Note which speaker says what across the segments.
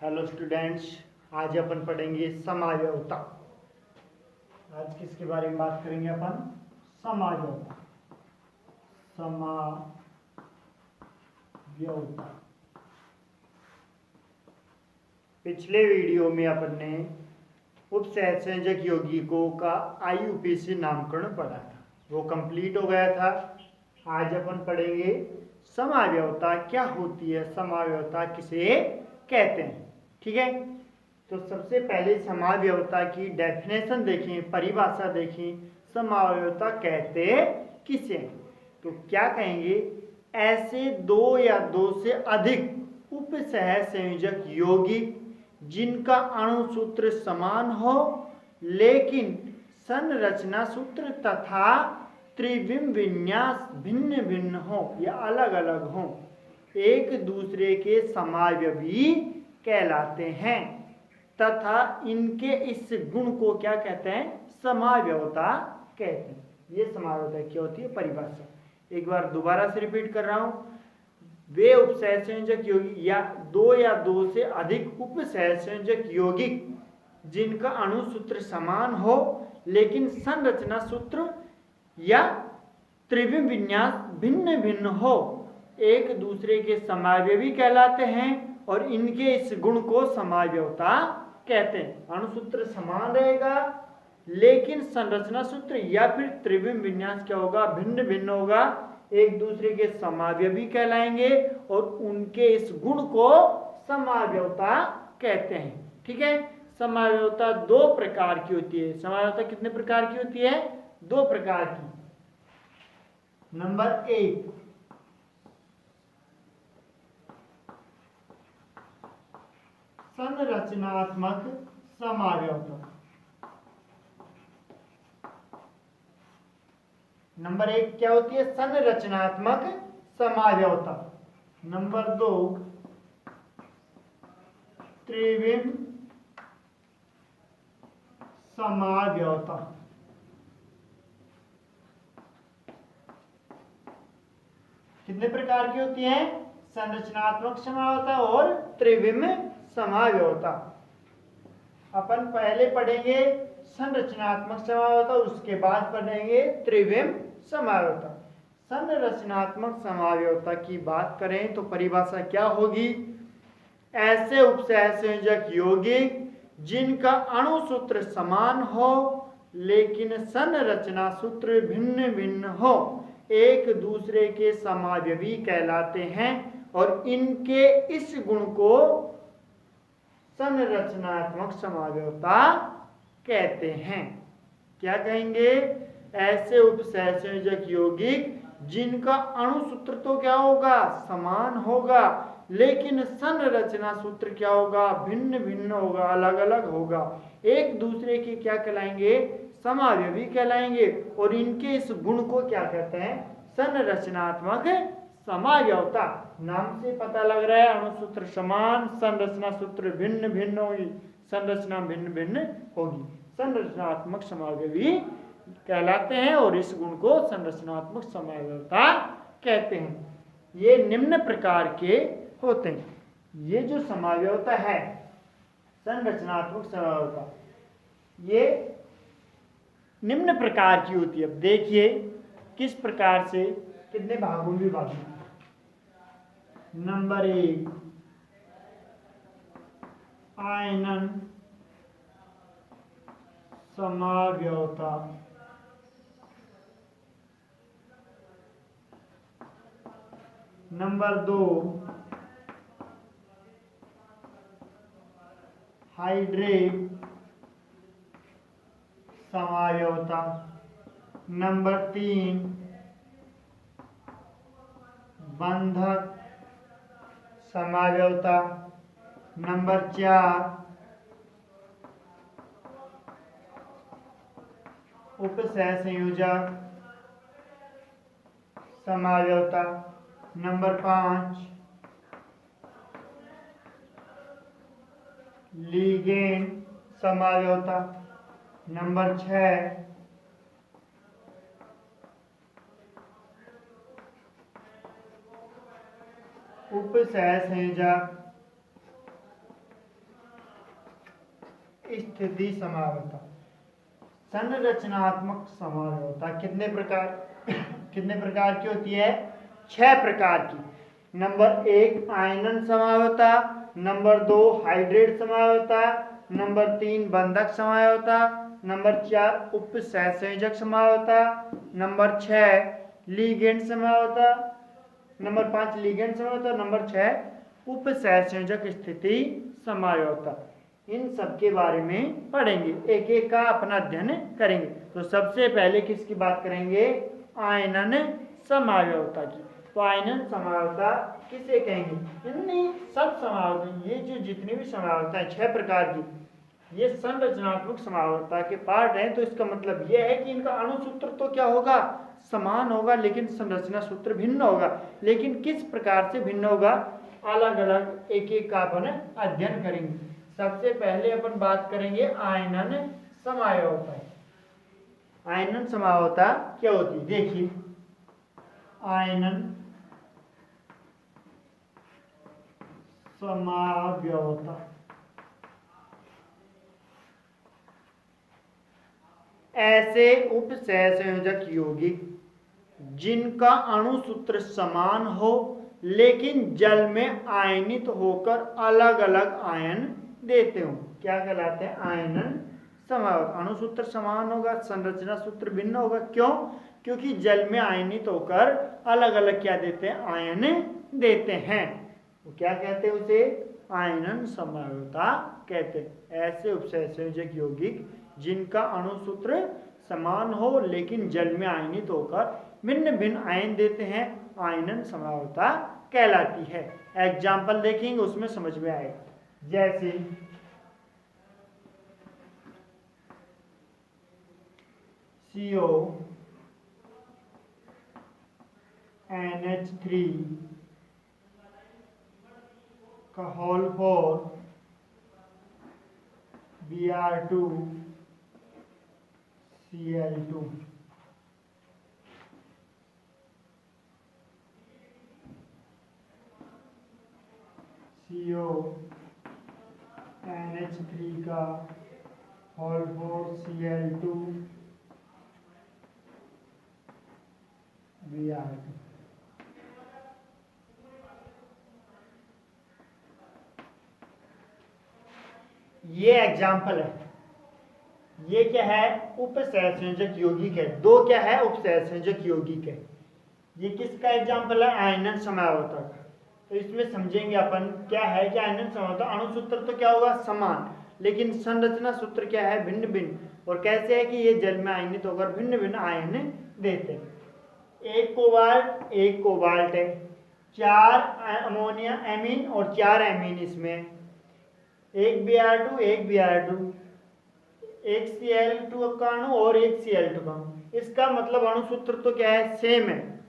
Speaker 1: Hello students, आज अपन पढ़ेंगे समावयवता। आज किसके बारे में बात करेंगे अपन? समावयवता। समावयवता। पिछले वीडियो में अपन ने उपसहसंयोजक यौगिकों का आईयूपी से नामकरण पढ़ा था, वो कंप्लीट हो गया था। आज अपन पढ़ेंगे समावयवता क्या होती है, समावयवता किसे कहते हैं। ठीक है, तो सबसे पहले समावयवता की डेफिनेशन देखें, परिभाषा देखें। समावयवता कहते किसे? तो क्या कहेंगे? ऐसे दो या दो से अधिक उपसहसंयोजक यौगिक जिनका अणु सूत्र समान हो लेकिन संरचना सूत्र तथा त्रिविम विन्यास भिन्न भिन्न हो या अलग अलग हो, एक दूसरे के समावयवी कहलाते हैं तथा इनके इस गुण को क्या कहते हैं? समावयवता कहते हैं। ये समावयवता क्या होती है? परिभाषा एक बार दोबारा से रिपीट कर रहा हूं। वे उपसहसंयोजक यौगिक या दो से अधिक उपसहसंयोजक यौगिक जिनका अणु सूत्र समान हो लेकिन संरचना सूत्र या त्रिविम विन्यास भिन्न भिन्न हो, एक दूसरे के समावयवी कहलाते हैं और इनके इस गुण को समावयवता कहते हैं। अणु सूत्र समान रहेगा लेकिन संरचना सूत्र या फिर त्रिविम विन्यास क्या होगा? भिन्न भिन्न होगा, एक दूसरे के समावयवी कहलाएंगे और उनके इस गुण को समावयवता कहते हैं। ठीक है, समावयवता दो प्रकार की होती है। समावयवता कितने प्रकार की होती है? दो प्रकार की। नंबर एक, संरचनात्मक समावयवता। नंबर एक क्या होती है? संरचनात्मक समावयवता। नंबर दो, त्रिविम समावयवता। कितने प्रकार की होती है? संरचनात्मक समावयवता और त्रिविम समावयवता। अपन पहले पढ़ेंगे संरचनात्मक समावयवता, उसके बाद पढ़ेंगे त्रिविम समावयवता। संरचनात्मक समावयवता की बात करें तो परिभाषा क्या होगी? ऐसे उपसहसंयोजक यौगिक जिनका अणु सूत्र समान हो लेकिन संरचना सूत्र भिन्न भिन्न हो, एक दूसरे के समावयवी कहलाते हैं और इनके इस गुण को संरचनात्मक समावयवता कहते हैं। क्या कहेंगे? ऐसे उपसहसंयोजक यौगिक जिनका अणु सूत्र तो क्या होगा? समान होगा लेकिन संरचना सूत्र क्या होगा? भिन्न भिन्न होगा, अलग अलग होगा, एक दूसरे के क्या कहलाएंगे? समावयवी कहलाएंगे और इनके इस गुण को क्या कहते हैं? संरचनात्मक समावयवता। नाम से पता लग रहा है, अणु सूत्र समान, संरचना सूत्र भिन्न भिन्न होगी, संरचना भिन्न भिन्न होगी, संरचनात्मक समावयवी कहलाते हैं और इस गुण को संरचनात्मक समावयवता कहते हैं। ये निम्न प्रकार के होते हैं। ये जो समावयवता है, संरचनात्मक समावयवता, ये निम्न प्रकार की होती है। अब देखिए किस प्रकार से, कितने भागों में विभाजित। नंबर एक, आयनन समावयवता। नंबर दो, हाइड्रेट समावयवता। नंबर तीन, बंधक समावयवता। नंबर चार, उपसहसंयोजक समावयवता। नंबर पांच, लिगेंड समावयवता। नंबर छह, उपसहसंयोजक स्थिति समावता। संरचनात्मक समावता कितने प्रकार की होती है? 6 प्रकार की। नंबर 1 आयनन समावता, नंबर 2 हाइड्रेट समावता, नंबर 3 बंधक समावता, नंबर 4 उपसहसंयोजक समावता, नंबर 6 लीगेंड समावता, नंबर 5 लीगेंड समावता, नंबर 6 उपसहसंयोजक स्थिति समावता। इन सब के बारे में पढ़ेंगे, एक एक का अपना अध्ययन करेंगे। तो सबसे पहले किसकी बात करेंगे? आयनन समावता की। तो आयनन समावता किसे कहेंगे? इन्हीं सब समावता, ये जो जितनी भी समावता है 6 प्रकार की, ये संरचनात्मक समावता के पार्ट हैं। तो इसका मतलब ये है कि इनका अणुसूत्र तो क्या होगा? समान होगा, लेकिन संरचना सूत्र भिन्न होगा। लेकिन किस प्रकार से भिन्न होगा? अलग अलग एक एक का अपन अध्ययन करेंगे। सबसे पहले अपन बात करेंगे आयनन समावता। आयनन समावता क्या होती है? देखिए, आयनन समावता ऐसे उपसहसंयोजक यौगिक जिनका अणुसूत्र समान हो, लेकिन जल में आयनित होकर अलग अलग आयन देते हो, क्या कहलाते हैं? आयनन समावता। अणुसूत्र समान होगा, संरचना सूत्र भिन्न होगा। क्यों? क्योंकि जल में आयनित होकर अलग अलग क्या देते हैं? आयन देते हैं। तो क्या कहते हैं उसे? आयनन समावता कहते हैं। ऐसे उपसहसंयोजक यौगिक जिनका अणुसूत्र समान हो, लेकिन जल में आयनित होकर भिन्न भिन्न आयन देते हैं, आयनन समावता कहलाती है। एग्जाम्पल देखेंगे, उसमें समझ में आएगा। जैसे CO NH3 का whole 4 Br2 Cl2। CO NH3 का होल 4 Cl2 Br2। ये एग्जाम्पल है। ये क्या है? उपसहसंयोजक यौगिक है। दो क्या है? उपसहसंयोजक यौगिक है। ये किसका एग्जाम्पल है? आयनन समावता का। तो इसमें समझेंगे अपन क्या है कि आयनन समावता अणुसूत्र तो क्या होगा? समान, लेकिन संरचना सूत्र क्या है? भिन्न भिन्न। और कैसे है कि ये जल में आयनित होकर भिन्न भिन्न आयन देते हैं। एक कोबाल्ट है, 4 अमोनिया एमीन और 4 एमीन इसमें, एक Br2 एक Br2, एक Cl2 का अणु और एक Cl2 का अणु। इसका मतलब अणुसूत्र तो क्या है? सेम है।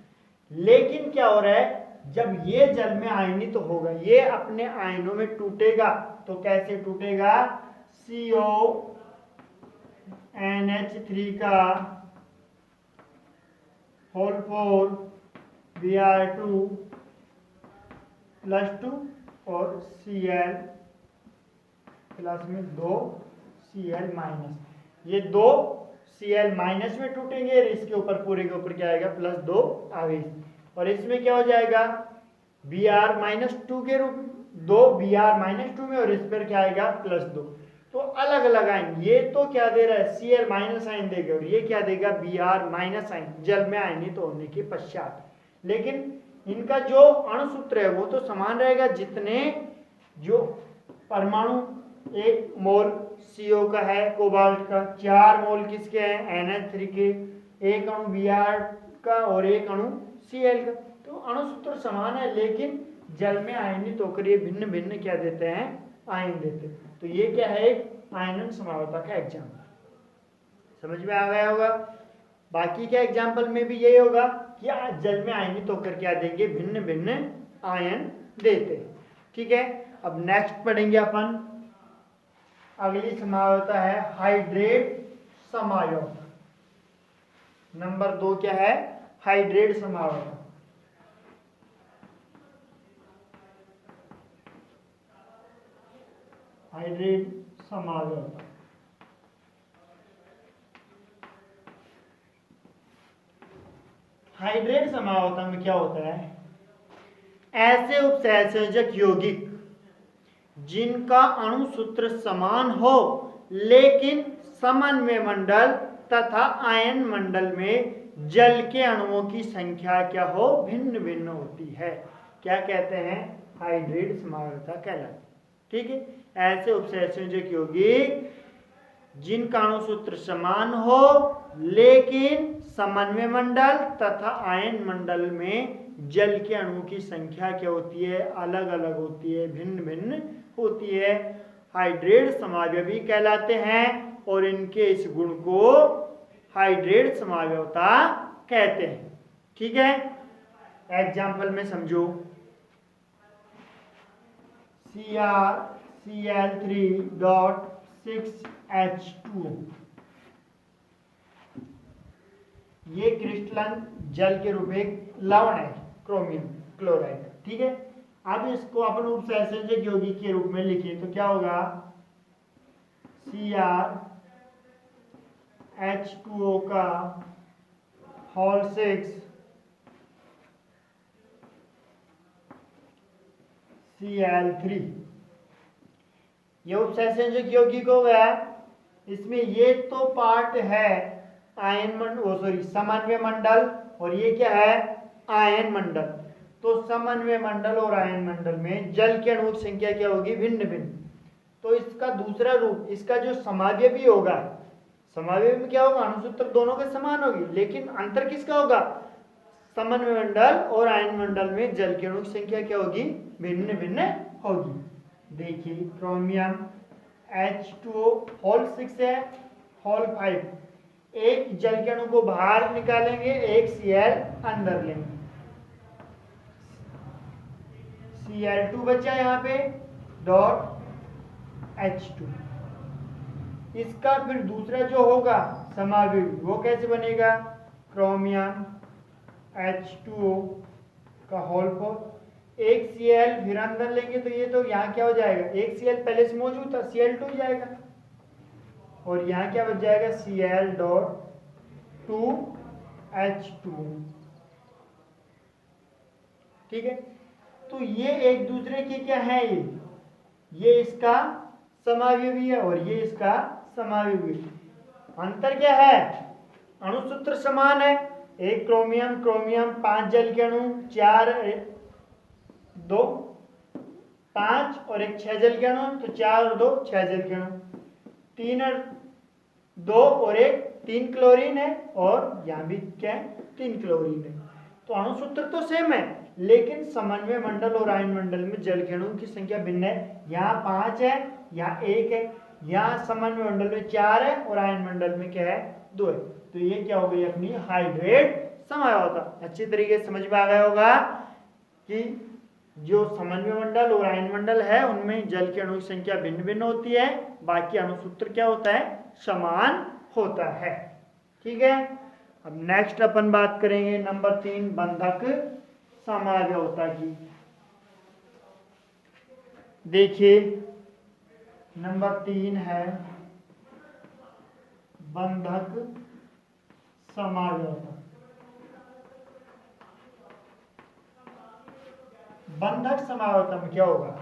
Speaker 1: लेकिन क्या हो रहा है? जब ये जल में आयनित तो होगा, ये अपने आयनों में टूटेगा। तो कैसे टूटेगा? CONH3 का होल 4 Br2 + 2 और Cl प्लस में 2 Cl-। ये 2 Cl- में टूटेंगे और इसके ऊपर पूरे के ऊपर क्या आएगा? +2 आवेश। और इसमें क्या हो जाएगा? Br-2 के रूप में 2 Br-2 में, और इस पर क्या आएगा? +2। तो अलग अलग आयन, ये तो क्या दे रहा है? Cl- आयन देगा, और ये क्या देगा? Br- आयन, जल में आयनित होने के पश्चात। लेकिन इनका जो अणुसूत्र है वो तो समान रहेगा। जितने जो परमाणु, 1 मोल CO का है कोबाल्ट का, 4 मोल किसके हैं? NH3 के, 1 अणु Br का और 1 अणु Cl का। तो अणुसूत्र समान है, लेकिन जल में आयनित होकर ये भिन्न भिन्न क्या देते हैं? आयन देते हैं। तो ये क्या है? एक आयनन समावता का एग्जाम्पल। समझ में आ गया होगा। बाकी के एग्जाम्पल में भी यही होगा कि जल में आयनित होकर क्या देंगे? भिन्न भिन्न आयन देते हैं। ठीक है, अब नेक्स्ट पढ़ेंगे अपन। अगली समावता है हाइड्रेट समावता। नंबर 2 क्या है? हाइड्रेट समावता। हाइड्रेट समावता हाइड्रेट समावता में क्या होता है, ऐसे उपसहसंयोजक यौगिक जिनका अणु सूत्र समान हो लेकिन समन्वय मंडल तथा आयन मंडल में जल के अणुओं की संख्या क्या हो, भिन्न भिन्न होती है, क्या कहते हैं, हाइड्रेट समावता कहलाती है। ठीक है, ऐसे उपसहसंयोजक यौगिक जिनका अणु सूत्र समान हो लेकिन समन्वय मंडल तथा आयन मंडल में जल के अणुओं की संख्या क्या होती है, अलग अलग होती है, भिन्न भिन्न होती है, हाइड्रेट समावयवी कहलाते हैं और इनके इस गुण को हाइड्रेट समावयवता कहते हैं। ठीक है, एग्जाम्पल में समझो, CrCl3.6H2O ये क्रिस्टलन जल के रूप में लवण है, क्रोमियम क्लोराइड। ठीक है, अब इसको अपन उपसहसंयोजक यौगिक के रूप में लिखिए तो क्या होगा, CrH2O का होल 6 Cl3, ये उपसहसंयोजक यौगिक हो गया। इसमें ये तो पार्ट है आयन मंडल, समन्वय मंडल, और ये क्या है, आयन मंडल। तो समन्वय मंडल और आयन मंडल में जल के अणुओं की संख्या क्या होगी, भिन्न भिन्न। तो इसका दूसरा रूप, इसका जो समावयवी होगा, समावयवी में क्या होगा, अणुसूत्र दोनों के समान होगी, लेकिन अंतर किसका होगा, समन्वय मंडल और आयन मंडल में जल के अणुओं की संख्या क्या होगी, भिन्न भिन्न होगी। देखिए, क्रोमियम H2O होल 6 है, होल 5, एक जल के अणु को बाहर निकालेंगे, एक Cl अंदर लेंगे, Cl2 बचा यहाँ पे डॉट H2। इसका फिर दूसरा जो होगा समावयवी वो कैसे बनेगा, क्रोमियम H2O का होल 4, एक Cl फिर अंदर लेंगे तो ये तो यहाँ क्या हो जाएगा, एक Cl पहले से मौजूद था, Cl2 हो जाएगा, और यहाँ क्या बच जाएगा, Cl डॉट 2H2। ठीक है, तो ये एक दूसरे के क्या है, ये इसका समावयवी है और ये इसका समावयवी। अंतर क्या है, अणुसूत्र समान है, एक क्रोमियम क्रोमियम 5 जल के अणु, 4 2 5 और एक 6 जल के अणु, तो 4 और 2 6 जल के अणु, 3 और 2 और एक 3 क्लोरीन है, और यहाँ भी क्या है, 3 क्लोरीन है। तो अणुसूत्र तो सेम है, लेकिन समन्वय मंडल और आयन मंडल में जल के अणुओं की संख्या भिन्न है, यहाँ 5 है, यहाँ 1 है, यहाँ समन्वय मंडल में 4 है और आयन मंडल में क्या है, 2 है। तो ये क्या हो गई अपनी हाइड्रेट समावयवता। अच्छी तरीके से समझ में आ गया होगा कि जो समन्वय मंडल और आयन मंडल है उनमें जल के अणुओं की संख्या भिन्न भिन्न होती है, बाकी अणुसूत्र क्या होता है, समान होता है। ठीक है, अब नेक्स्ट अपन बात करेंगे नंबर 3 बंधक समावयवता की। देखिए नंबर 3 है बंधक समावयवता। बंधक समावयवता में क्या होगा,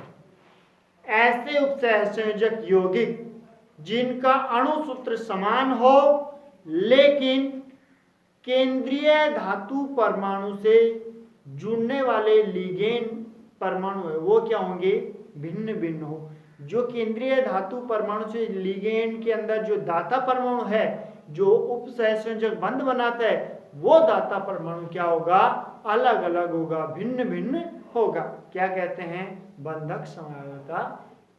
Speaker 1: ऐसे उपसहसंयोजक यौगिक जिनका अणु सूत्र समान हो लेकिन केंद्रीय धातु परमाणु से जुड़ने वाले लिगेंड परमाणु है वो क्या होंगे, भिन्न भिन्न हो। जो केंद्रीय धातु परमाणु से लिगेंड के अंदर जो दाता परमाणु है जो उपसहसंयोजक बंध बनाता है, वो दाता परमाणु क्या होगा, अलग अलग होगा, भिन्न भिन्न होगा। क्या कहते हैं, बंधक समावयवता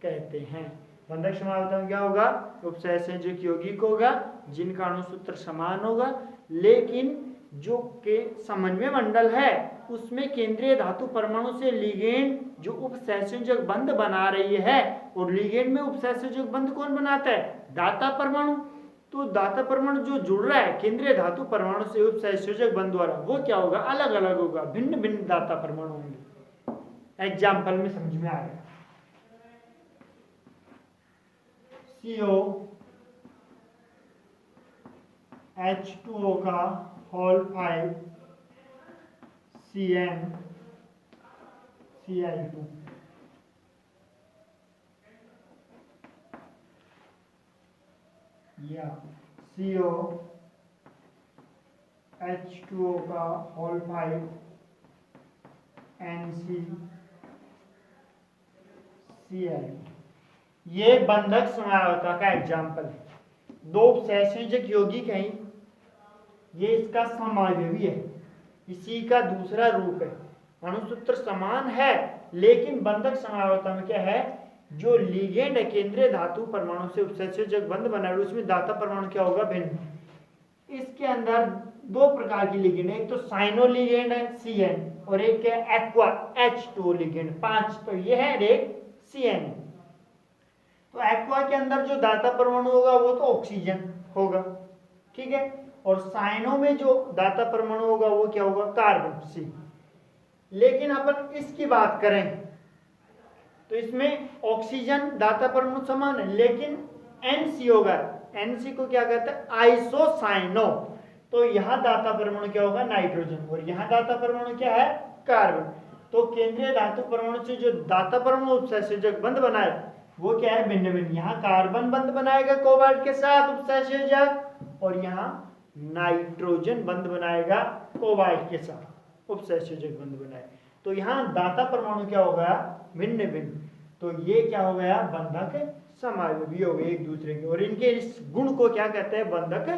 Speaker 1: कहते हैं। बंधक समावयवता में क्या होगा, उपसहसंयोजक यौगिक होगा जिनका अणुसूत्र समान होगा, लेकिन जो के समन्वय मंडल है उसमें केंद्रीय धातु परमाणु से लिगेंड जो उपसहसंयोजक बंध बना रही है, और लिगेंड में उपसहसंयोजक बंध कौन बनाता है, दाता परमाणु। तो दाता परमाणु जो जुड़ रहा है केंद्रीय धातु परमाणु से उपसहसंयोजक बंध द्वारा, वो क्या होगा, अलग अलग होगा, भिन्न भिन्न दाता परमाणु होंगे। एग्जाम्पल में समझ में आ गया, COH2O का होल 5 CnCl2 या COH2O का होल 5 NCCl। ये बंधक समझौता का एग्जाम्पल है। दो सहसंयोजक यौगिक हैं, ये इसका समावयवी है, इसी का दूसरा रूप है। अणुसूत्र समान है लेकिन बंधक समझौता में क्या है, जो लिगेंड है केंद्रीय धातु परमाणु से उपसहसंयोजक बंध बना है उसमें दाता परमाणु क्या होगा, भिन्न। इसके अंदर दो प्रकार की लिगेंड है, एक तो साइनो लिगेंड है Cn और एक है एक्वा H2O लिगेंड 5, तो ये है एक Cn। तो एक्वा के अंदर जो दाता परमाणु होगा वो तो ऑक्सीजन होगा, ठीक है, और साइनो में जो दाता परमाणु होगा वो क्या होगा, कार्बन C। लेकिन अपन इसकी बात करें तो इसमें ऑक्सीजन दाता परमाणु समान है लेकिन NC होगा, NC को क्या कहते हैं, आइसोसाइनो। तो यहाँ दाता परमाणु क्या होगा, नाइट्रोजन, और यहाँ दाता परमाणु क्या है, कार्बन। तो केंद्रीय धातु परमाणु से जो दाता परमाणु उपसहसंयोजक बंध बनाए वो क्या है, भिन्न भिन्न। यहाँ कार्बन बंध बनाएगा कोबाल्ट के साथ उपसहसंयोजक, और यहाँ नाइट्रोजन बंध बनाएगा कोबाल्ट के साथ उपसहसंयोजक बंध बनाए। तो यहाँ दाता परमाणु क्या होगा, भिन्न भिन्न। तो ये क्या हो गया, बंधक समावयवी हो गए एक दूसरे के, और इनके इस गुण को क्या कहते हैं, बंधक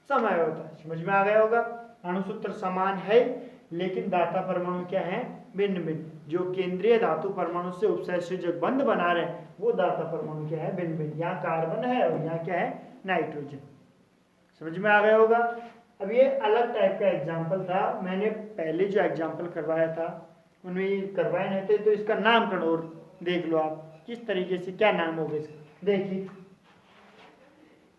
Speaker 1: समावयवता। समझ में आ गया होगा। अणुसूत्र समान है लेकिन दाता परमाणु क्या है, भिन्न भिन्न। जो केंद्रीय धातु परमाणु से उपसहसंयोजक बंध बना रहे हैं वो दाता परमाणु क्या है, भिन्न भिन्न। यहाँ कार्बन है और यहाँ क्या है, नाइट्रोजन। समझ में आ गया होगा। अब ये अलग टाइप का एग्जाम्पल था, मैंने पहले जो एग्जाम्पल करवाया था उनमें करवाए नहीं थे, तो इसका नामकरण और देख लो आप किस तरीके से क्या नाम होगा इसका। देखिए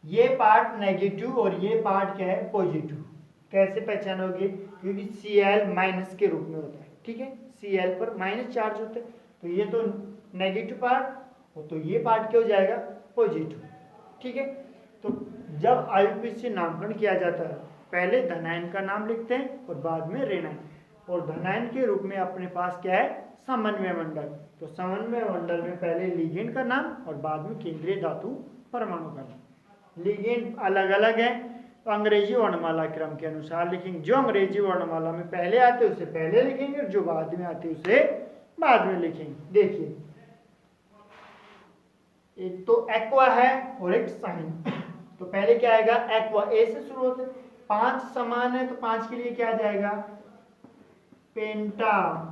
Speaker 1: ये पार्ट नेगेटिव और ये पार्ट क्या है, पॉजिटिव। कैसे पहचानोगे, क्योंकि Cl माइनस के रूप में होता है, ठीक है, Cl पर माइनस चार्ज होता है, तो ये तो नेगेटिव पार्ट, तो ये पार्ट क्या हो जाएगा, पॉजिटिव, ठीक है। तो जब IUPAC नामकरण किया जाता है पहले धनायन का नाम लिखते हैं और बाद में ऋणायन, और धनायन के रूप में अपने पास क्या है, समन्वय मंडल। तो समन्वय मंडल में पहले लिगेंड का नाम और बाद में केंद्रीय धातु परमाणु का नाम। लिगेंड अलग अलग है तो अंग्रेजी वर्णमाला क्रम के अनुसार लिखेंगे। जो अंग्रेजी वर्णमाला में पहले आते उसे पहले लिखेंगे और जो बाद में आते उसे बाद में लिखेंगे। देखिए एक तो एक्वा है और एक साइन। तो पहले क्या आएगा, एक्वा, ए से शुरू होते, 5 समान है तो 5 के लिए क्या आ जाएगा, पेंटा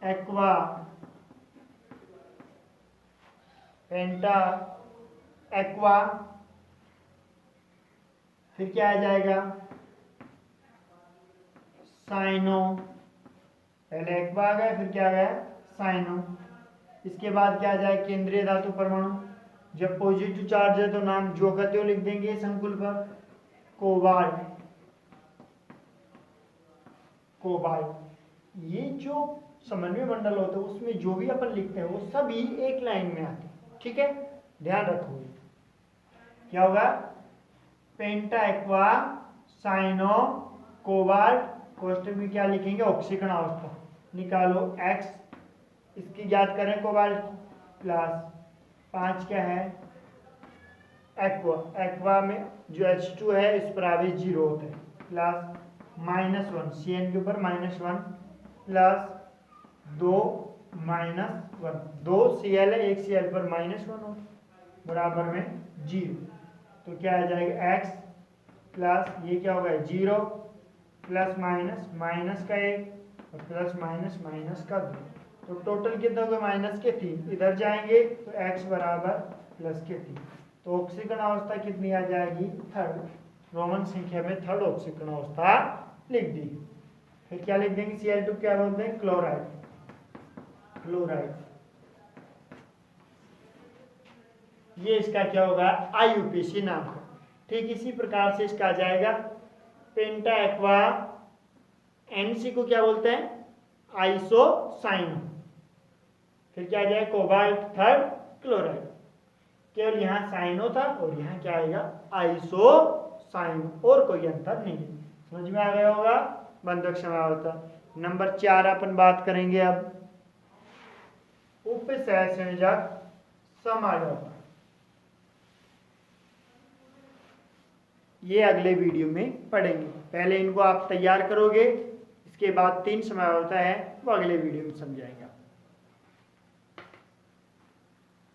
Speaker 1: एक्वा, पेंटा एक्वा। फिर क्या आ जाएगा, साइनो। पहले एक्वा आ गया, फिर क्या आ गया, साइनो। इसके बाद क्या आ जाए, केंद्रीय धातु परमाणु। जब पॉजिटिव चार्ज है तो नाम जो कहते हो लिख देंगे संकुल पर, कोबाल्ट, कोबाल्ट। ये जो समन्वय मंडल होता है उसमें जो भी अपन लिखते हैं वो सभी एक लाइन में आते हैं, ठीक है, ध्यान रखो। क्या होगा, पेंटा एक्वा, साइनो, कोबाल्ट। कोष्टक में क्या लिखेंगे, ऑक्सीकरण अवस्था निकालो, X इसकी ज्ञात करें, कोबाल्ट प्लस 5 क्या है, एक्वा। एक्वा में जो H2 है इस पर आवेश 0 होता है, प्लस -1, Cn के ऊपर -1 प्लस 2 -1, 2 Cl है, 1 Cl पर -1 हो बराबर में 0। तो क्या आ जाएगा, X प्लस ये क्या होगा, 0 प्लस माइनस का 1 और प्लस माइनस का 2। तो टोटल कितना होगा, -3। इधर जाएंगे तो x बराबर +3। तो ऑक्सीकरण अवस्था कितनी आ जाएगी, 3rd। रोमन संख्या में 3rd ऑक्सीकरण अवस्था लिख दी। फिर क्या लिख देंगे, Cl2 क्या बोलते हैं, क्लोराइड, क्लोराइड। ये इसका क्या होगा, IUPAC नाम का। ठीक इसी प्रकार से इसका आ जाएगा पेंटा एक्वा, NC को क्या बोलते हैं, आइसोसाइनो। फिर क्या आ जाएगा, कोबाल्ट, 3rd क्लोराइड। केवल यहाँ साइनो था और यहाँ क्या आएगा, आइसोसाइनो। साइन, और कोई अंतर नहीं है। समझ में आ गया होगा बंधक समावर्त। नंबर 4 अपन बात करेंगे अब उपसहसंयोजक समायोजक। ये अगले वीडियो में पढ़ेंगे। पहले इनको आप तैयार करोगे, इसके बाद 3 समायोजकता है वो अगले वीडियो में समझाएंगे।